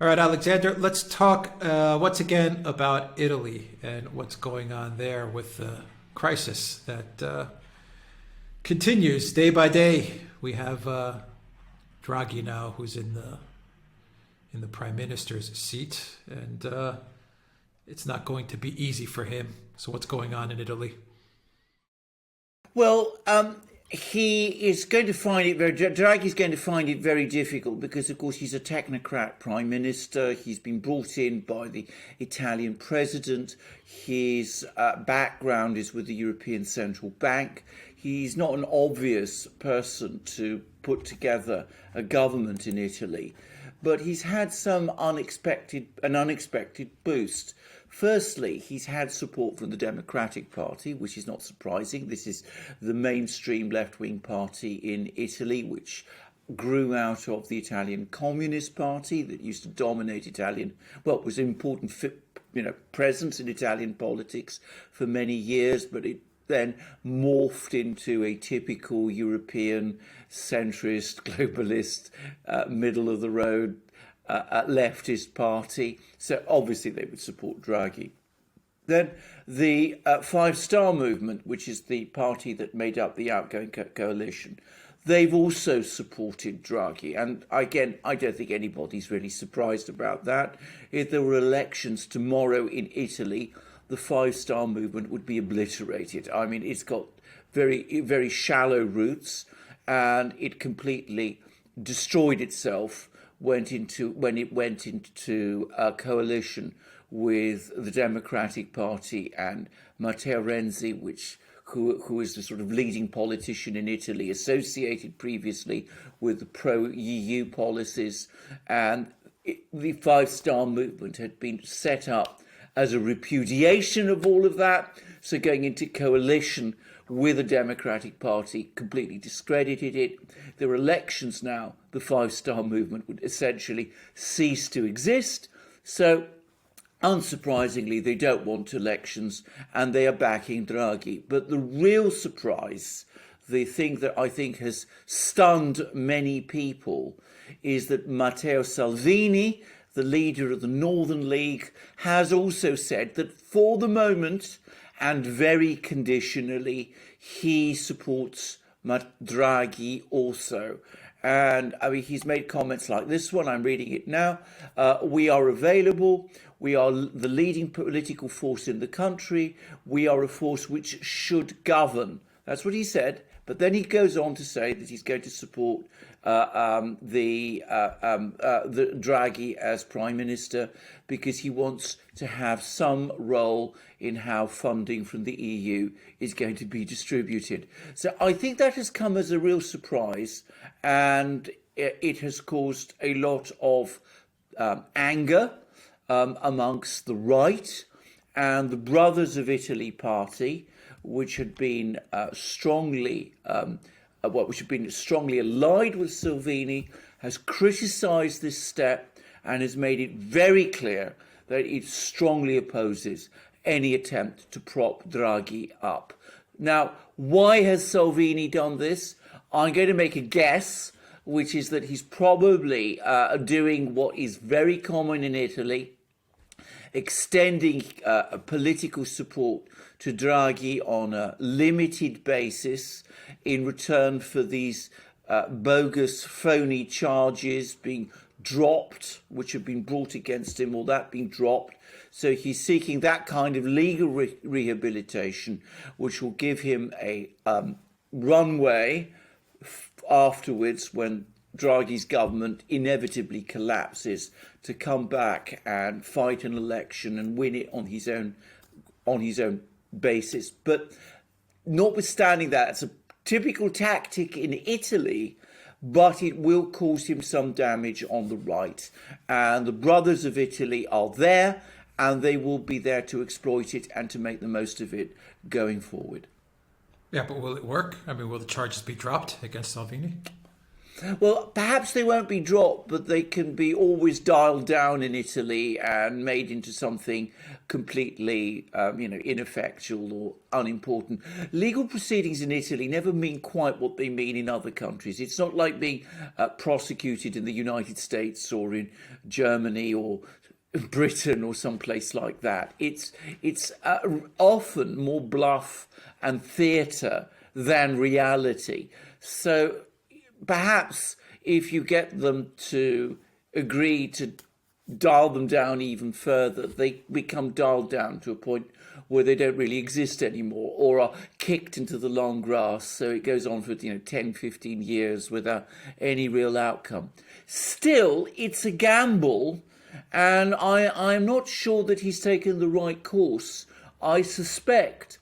All right, Alexander, let's talk once again about Italy and what's going on there with the crisis that continues day by day. We have Draghi now, who's in the prime minister's seat, and it's not going to be easy for him. So, what's going on in Italy? Well, he is going to find it very. Draghi's going to find it very difficult because, of course, he's a technocrat prime minister. He's been brought in by the Italian president. His background is with the European Central Bank. He's not an obvious person to put together a government in Italy, but he's had an unexpected boost. Firstly, he's had support from the Democratic Party, which is not surprising. This is the mainstream left-wing party in Italy, which grew out of the Italian Communist Party that used to dominate was an important presence in Italian politics for many years, but it then morphed into a typical European centrist, globalist, middle of the road leftist party. So obviously they would support Draghi. Then the Five Star Movement, which is the party that made up the outgoing coalition, they've also supported Draghi. And again, I don't think anybody's really surprised about that. If there were elections tomorrow in Italy, the Five Star Movement would be obliterated. I mean, it's got very, very shallow roots, and it completely destroyed itself when it went into a coalition with the Democratic Party and Matteo Renzi, who is the sort of leading politician in Italy, associated previously with the pro-EU policies. And the Five Star Movement had been set up as a repudiation of all of that. So going into coalition with the Democratic Party completely discredited it. There are elections now. The Five Star Movement would essentially cease to exist. So, unsurprisingly, they don't want elections and they are backing Draghi. But the real surprise, the thing that I think has stunned many people, is that Matteo Salvini, the leader of the Northern League, has also said that for the moment, and very conditionally, he supports Draghi also. And I mean, he's made comments like this one. I'm reading it now. We are available. We are the leading political force in the country. We are a force which should govern. That's what he said. But then he goes on to say that he's going to support the Draghi as prime minister because he wants to have some role in how funding from the EU is going to be distributed. So I think that has come as a real surprise, and it has caused a lot of anger amongst the right and the Brothers of Italy party, which had been strongly allied with Salvini, has criticised this step and has made it very clear that it strongly opposes any attempt to prop Draghi up. Now, why has Salvini done this? I'm going to make a guess, which is that he's probably doing what is very common in Italy, extending political support to Draghi on a limited basis in return for these bogus, phony charges being dropped, which have been brought against him, or that being dropped. So he's seeking that kind of legal rehabilitation, which will give him a runway afterwards when Draghi's government inevitably collapses, to come back and fight an election and win it on his own basis. But notwithstanding that, it's a typical tactic in Italy, but it will cause him some damage on the right. And the Brothers of Italy are there, and they will be there to exploit it and to make the most of it going forward. Yeah, but will it work? I mean, will the charges be dropped against Salvini? Well, perhaps they won't be dropped, but they can be always dialed down in Italy and made into something completely, ineffectual or unimportant. Legal proceedings in Italy never mean quite what they mean in other countries. It's not like being prosecuted in the United States or in Germany or Britain or someplace like that. It's often more bluff and theatre than reality. So perhaps if you get them to agree to dial them down even further, they become dialed down to a point where they don't really exist anymore or are kicked into the long grass. So it goes on for 10, 15 years without any real outcome. Still, it's a gamble, and I'm not sure that he's taken the right course. I suspect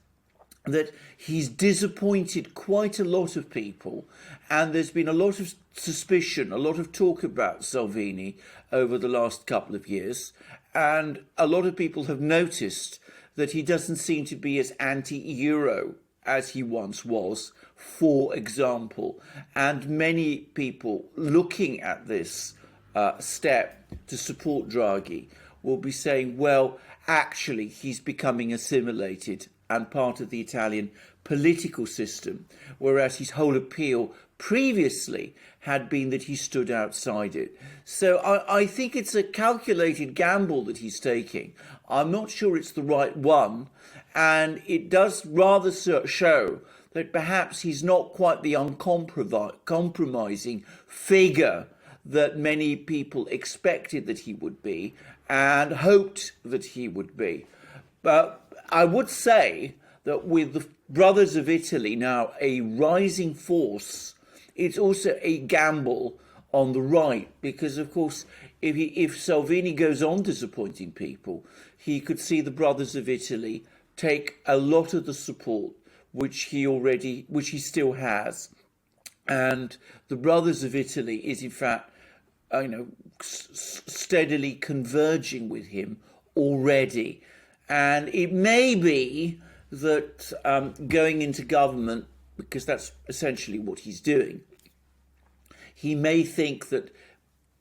that he's disappointed quite a lot of people, and there's been a lot of suspicion, a lot of talk about Salvini over the last couple of years, and a lot of people have noticed that he doesn't seem to be as anti-Euro as he once was, for example, and many people looking at this step to support Draghi will be saying, well, actually, he's becoming assimilated and part of the Italian political system, whereas his whole appeal previously had been that he stood outside it. So I think it's a calculated gamble that he's taking. I'm not sure it's the right one, and it does rather show that perhaps he's not quite the uncompromising figure that many people expected that he would be and hoped that he would be. But I would say that with the Brothers of Italy now a rising force, it's also a gamble on the right, because of course if Salvini goes on disappointing people, he could see the Brothers of Italy take a lot of the support which he still has, and the Brothers of Italy is in fact steadily converging with him already. And it may be that going into government, because that's essentially what he's doing, he may think that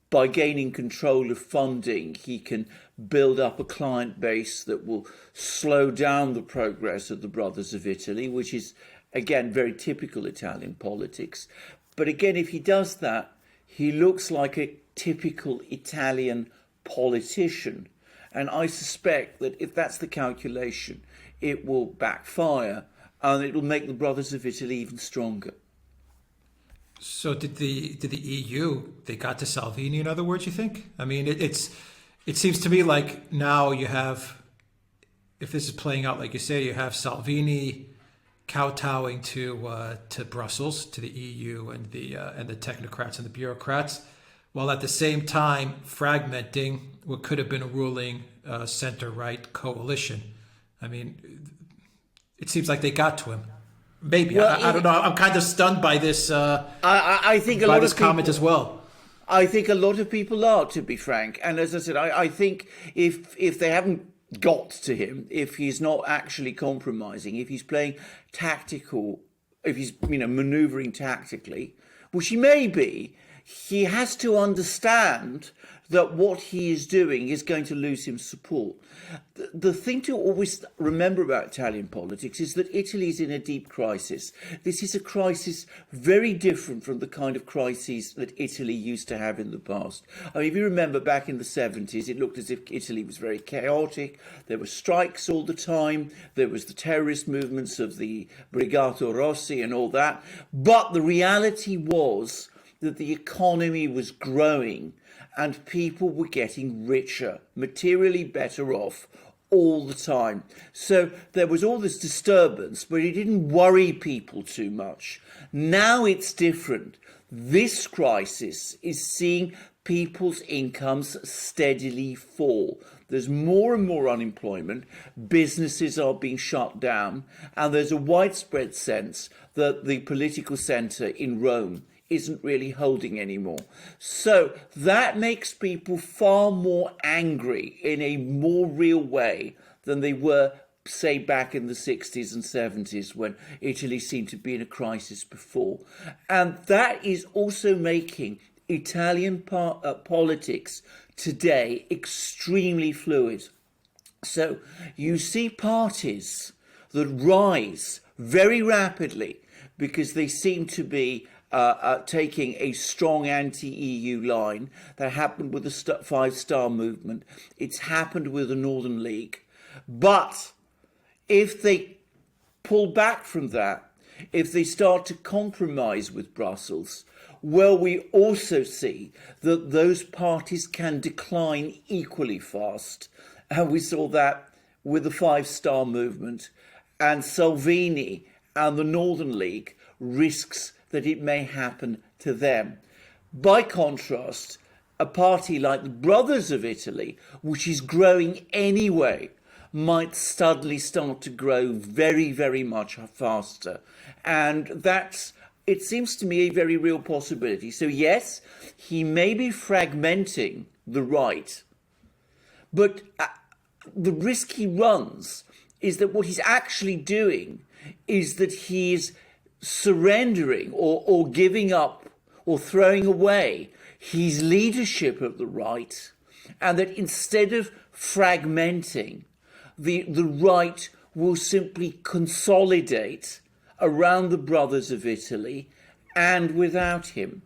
by gaining control of funding, he can build up a client base that will slow down the progress of the Brothers of Italy, which is, again, very typical Italian politics. But again, if he does that, he looks like a typical Italian politician. And I suspect that if that's the calculation, it will backfire and it will make the Brothers of Italy even stronger. So did the EU, they got to Salvini, in other words, you think? I mean, it seems to me like now you have, if this is playing out like you say, you have Salvini kowtowing to Brussels, to the EU and the technocrats and the bureaucrats, while at the same time fragmenting what could have been a ruling center-right coalition. I mean, it seems like they got to him. Maybe. Well, I don't know. I'm kind of stunned by this. I think a by lot this of people, comment as well. I think a lot of people are, to be frank. And as I said, I think if they haven't got to him, if he's not actually compromising, if he's playing tactical, if he's manoeuvring tactically, which he may be, he has to understand that what he is doing is going to lose him support. The thing to always remember about Italian politics is that Italy is in a deep crisis. This is a crisis very different from the kind of crises that Italy used to have in the past. I mean, if you remember back in the 70s, it looked as if Italy was very chaotic. There were strikes all the time. There was the terrorist movements of the Brigate Rossi and all that. But the reality was that the economy was growing and people were getting richer, materially better off all the time. So there was all this disturbance, but it didn't worry people too much. Now it's different. This crisis is seeing people's incomes steadily fall. There's more and more unemployment, businesses are being shut down, and there's a widespread sense that the political centre in Rome isn't really holding anymore. So that makes people far more angry in a more real way than they were say back in the 60s and 70s when Italy seemed to be in a crisis before. And that is also making Italian politics today extremely fluid. So you see parties that rise very rapidly because they seem to be taking a strong anti-EU line. That happened with the Five-Star Movement. It's happened with the Northern League. But if they pull back from that, if they start to compromise with Brussels, well, we also see that those parties can decline equally fast. And we saw that with the Five-Star Movement, and Salvini and the Northern League risks that it may happen to them. By contrast, a party like the Brothers of Italy, which is growing anyway, might suddenly start to grow very, very much faster. And that's, it seems to me, a very real possibility. So yes, he may be fragmenting the right, but the risk he runs is that what he's actually doing is that he is surrendering or giving up or throwing away his leadership of the right, and that instead of fragmenting, the right will simply consolidate around the Brothers of Italy and without him.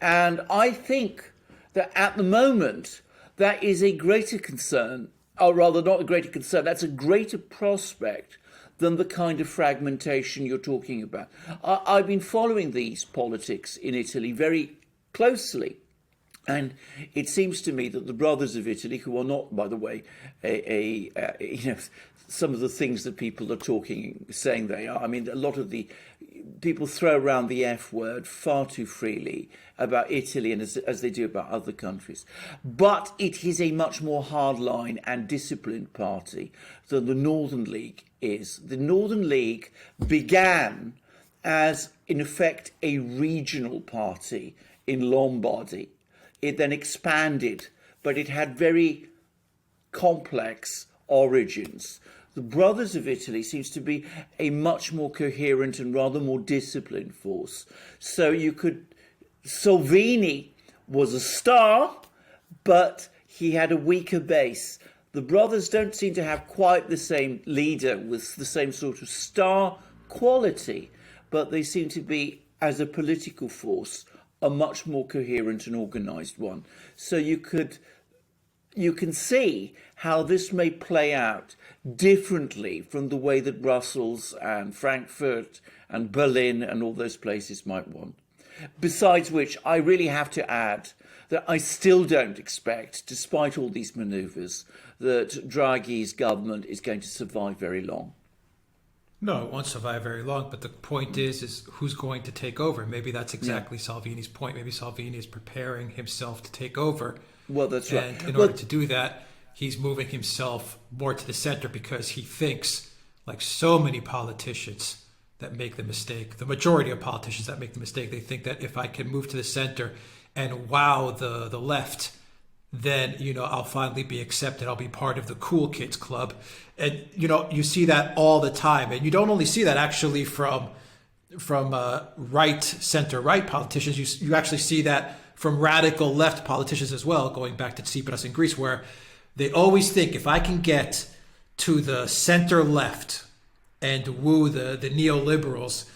And I think that at the moment, that is a greater concern, or rather not a greater concern, that's a greater prospect than the kind of fragmentation you're talking about. I've been following these politics in Italy very closely. And it seems to me that the Brothers of Italy, who are not, by the way, some of the things that people are saying they are. I mean, a lot of the people throw around the F word far too freely about Italy and as they do about other countries. But it is a much more hardline and disciplined party than the Northern League is. The Northern League began as, in effect, a regional party in Lombardy. It then expanded, but it had very complex origins. The Brothers of Italy seems to be a much more coherent and rather more disciplined force. So Salvini was a star, but he had a weaker base. The Brothers don't seem to have quite the same leader with the same sort of star quality, but they seem to be, as a political force, a much more coherent and organised one. So you can see how this may play out differently from the way that Brussels and Frankfurt and Berlin and all those places might want. Besides which, I really have to add that I still don't expect, despite all these manoeuvres, that Draghi's government is going to survive very long. No, it won't survive very long, but the point is who's going to take over? Maybe that's exactly Salvini's point. Maybe Salvini is preparing himself to take over. Well, that's right. And in order to do that, he's moving himself more to the center because he thinks, like so many politicians that make the mistake, the majority of politicians that make the mistake, they think that if I can move to the center and wow the left, then, I'll finally be accepted. I'll be part of the cool kids club. And, you see that all the time. And you don't only see that actually from right, center-right politicians. You actually see that from radical left politicians as well, going back to Tsipras in Greece, where they always think if I can get to the center-left and woo the neoliberals,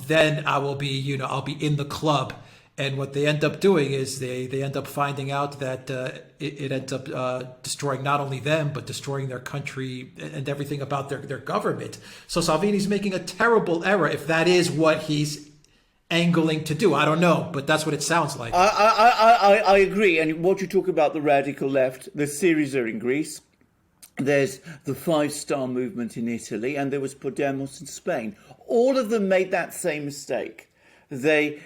then I will be, I'll be in the club. And what they end up doing is they end up finding out that it ends up destroying not only them, but destroying their country and everything about their government. So Salvini's making a terrible error if that is what he's angling to do. I don't know, but that's what it sounds like. I agree. And what you talk about the radical left, there's Syriza in Greece, there's the Five-Star Movement in Italy, and there was Podemos in Spain. All of them made that same mistake. They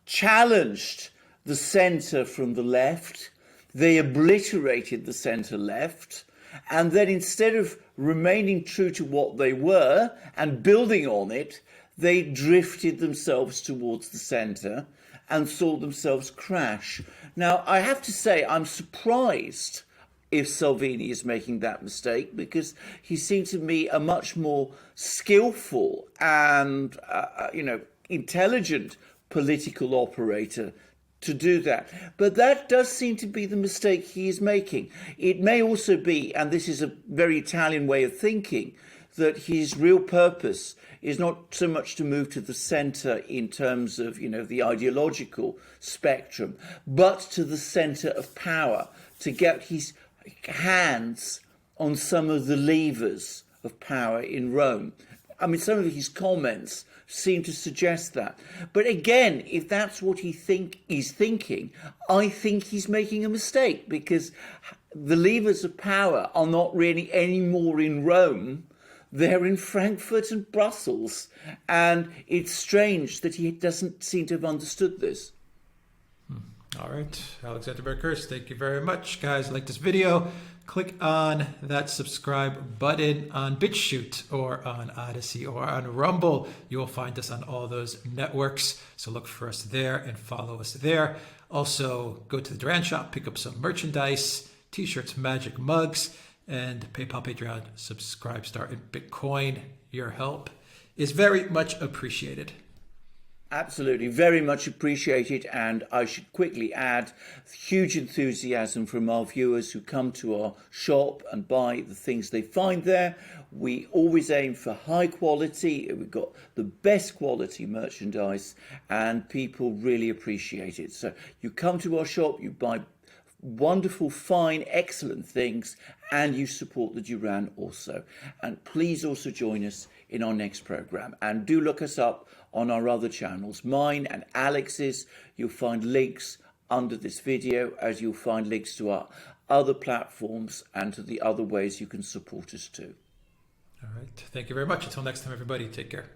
challenged the centre from the left, they obliterated the centre left, and then instead of remaining true to what they were and building on it, they drifted themselves towards the centre and saw themselves crash. Now, I have to say, I'm surprised if Salvini is making that mistake, because he seems to me a much more skillful and, intelligent political operator to do that. But that does seem to be the mistake he is making. It may also be, and this is a very Italian way of thinking, that his real purpose is not so much to move to the centre in terms of, the ideological spectrum, but to the centre of power, to get his hands on some of the levers of power in Rome. I mean, some of his comments seem to suggest that. But again, if that's what he's thinking, I think he's making a mistake, because the levers of power are not really any more in Rome. They're in Frankfurt and Brussels. And it's strange that he doesn't seem to have understood this. All right, Alexander Berkhurst, thank you very much. Guys, like this video, click on that subscribe button on BitChute or on Odyssey or on Rumble. You will find us on all those networks, so look for us there and follow us there. Also, go to the Duran shop, pick up some merchandise, t-shirts, magic mugs, and PayPal, Patreon, Subscribe, Star, and Bitcoin. Your help is very much appreciated. Absolutely, very much appreciated. And I should quickly add, huge enthusiasm from our viewers who come to our shop and buy the things they find there. We always aim for high quality. We've got the best quality merchandise, and people really appreciate it. So you come to our shop, you buy wonderful, fine, excellent things, and you support the Duran also. And please also join us in our next program, and do look us up on our other channels, mine and Alex's. You'll find links under this video, as you'll find links to our other platforms and to the other ways you can support us too. All right, thank you very much. Until next time, everybody, take care.